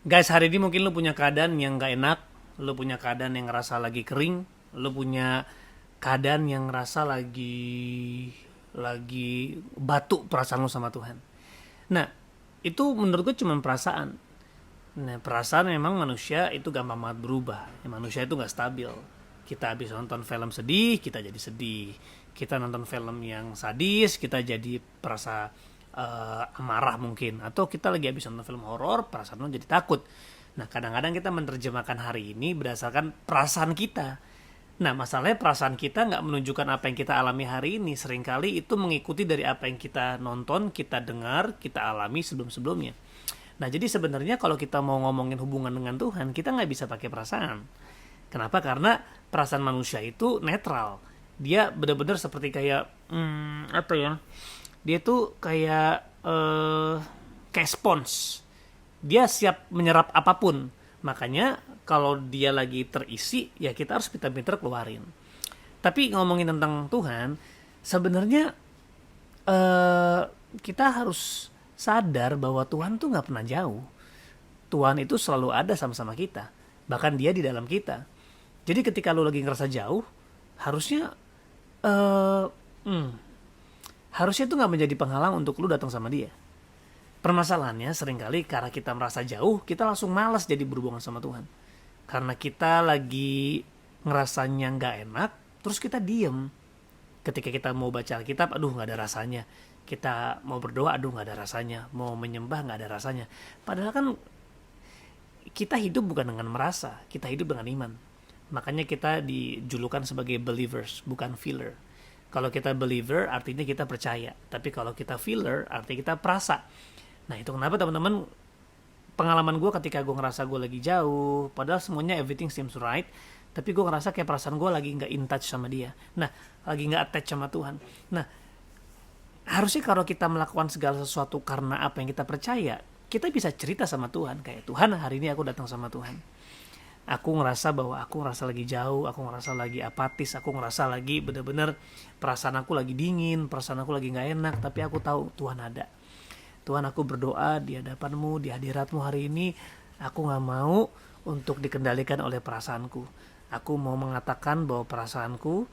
Guys, hari ini mungkin lu punya keadaan yang gak enak, lu punya keadaan yang ngerasa lagi kering, lu punya keadaan yang ngerasa lagi batuk perasaan lu sama Tuhan. Nah, itu menurut gue cuma perasaan. Nah, perasaan memang manusia itu gampang banget berubah. Ya, manusia itu nggak stabil. Kita habis nonton film sedih, kita jadi sedih. Kita nonton film yang sadis, kita jadi perasa amarah mungkin. Atau kita lagi habis nonton film horor, perasaan lo jadi takut. Nah, kadang-kadang kita menerjemahkan hari ini berdasarkan perasaan kita. Nah, masalahnya perasaan kita nggak menunjukkan apa yang kita alami hari ini. Seringkali itu mengikuti dari apa yang kita nonton, kita dengar, kita alami sebelum-sebelumnya. Nah, jadi sebenarnya kalau kita mau ngomongin hubungan dengan Tuhan, kita nggak bisa pakai perasaan. Kenapa? Karena perasaan manusia itu netral. Dia benar-benar seperti kayak apa ya? Dia tuh kayak spons. Dia siap menyerap apapun. Makanya kalau dia lagi terisi, ya kita harus pintar-pintar keluarin. Tapi ngomongin tentang Tuhan, sebenarnya kita harus sadar bahwa Tuhan tuh nggak pernah jauh. Tuhan itu selalu ada sama-sama kita. Bahkan dia di dalam kita. Jadi ketika lu lagi ngerasa jauh, harusnya eh harusnya itu nggak menjadi penghalang untuk lu datang sama dia. Permasalahannya seringkali karena kita merasa jauh, kita langsung malas jadi berhubungan sama Tuhan. Karena kita lagi ngerasanya nggak enak, terus kita diem. Ketika kita mau baca Alkitab, aduh nggak ada rasanya. Kita mau berdoa, aduh nggak ada rasanya. Mau menyembah nggak ada rasanya. Padahal kan kita hidup bukan dengan merasa, kita hidup dengan iman. Makanya kita dijulukan sebagai believers, bukan feeler. Kalau kita believer artinya kita percaya, tapi kalau kita feeler artinya kita perasa. Nah, itu kenapa teman-teman, pengalaman gue ketika gue ngerasa gue lagi jauh, padahal semuanya everything seems right, tapi gue ngerasa kayak perasaan gue lagi nggak in touch sama dia. Nah, lagi nggak attach sama Tuhan. Nah, harusnya kalau kita melakukan segala sesuatu karena apa yang kita percaya, kita bisa cerita sama Tuhan. Kayak, Tuhan, hari ini aku datang sama Tuhan. Aku ngerasa bahwa aku ngerasa lagi jauh, aku ngerasa lagi apatis, aku ngerasa lagi bener-bener perasaan aku lagi dingin, perasaan aku lagi nggak enak, tapi aku tahu Tuhan ada. Tuhan, aku berdoa di hadapan-Mu, di hadirat-Mu hari ini. Aku gak mau untuk dikendalikan oleh perasaanku. Aku mau mengatakan bahwa perasaanku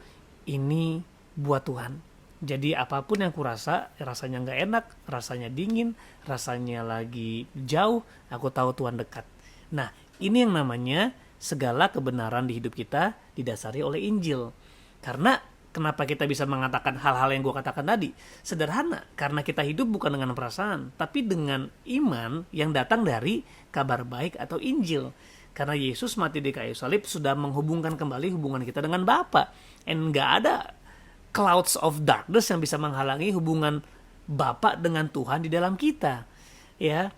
ini buat Tuhan. Jadi apapun yang aku rasa, rasanya gak enak, rasanya dingin, rasanya lagi jauh, aku tahu Tuhan dekat. Nah, ini yang namanya segala kebenaran di hidup kita didasari oleh Injil. Karena kenapa kita bisa mengatakan hal-hal yang gue katakan tadi? Sederhana, karena kita hidup bukan dengan perasaan, tapi dengan iman yang datang dari kabar baik atau Injil. Karena Yesus mati di kayu salib sudah menghubungkan kembali hubungan kita dengan Bapa. And gak ada clouds of darkness yang bisa menghalangi hubungan Bapa dengan Tuhan di dalam kita. Ya.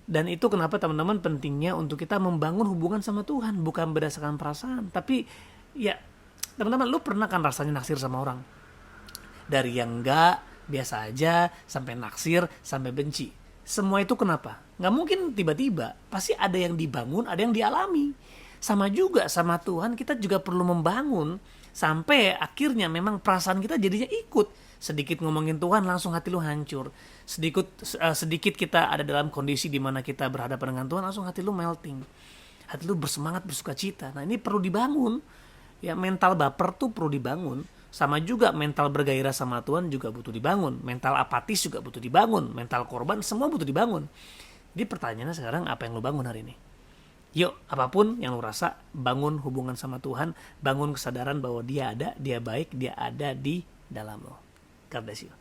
Dan itu kenapa teman-teman pentingnya untuk kita membangun hubungan sama Tuhan, bukan berdasarkan perasaan, tapi ya, teman-teman, lu pernah kan rasanya naksir sama orang? Dari yang enggak, biasa aja, sampai naksir, sampai benci. Semua itu kenapa? Nggak mungkin tiba-tiba. Pasti ada yang dibangun, ada yang dialami. Sama juga sama Tuhan, kita juga perlu membangun. Sampai akhirnya memang perasaan kita jadinya ikut. Sedikit ngomongin Tuhan, langsung hati lu hancur. Sedikit kita ada dalam kondisi di mana kita berhadapan dengan Tuhan, langsung hati lu melting. Hati lu bersemangat, bersukacita. Nah, ini perlu dibangun. Ya, mental baper tuh perlu dibangun. Sama juga mental bergairah sama Tuhan juga butuh dibangun. Mental apatis juga butuh dibangun. Mental korban semua butuh dibangun. Jadi pertanyaannya sekarang, apa yang lu bangun hari ini? Yuk, apapun yang lu rasa, bangun hubungan sama Tuhan. Bangun kesadaran bahwa dia ada, dia baik, dia ada di dalam lo. God bless you.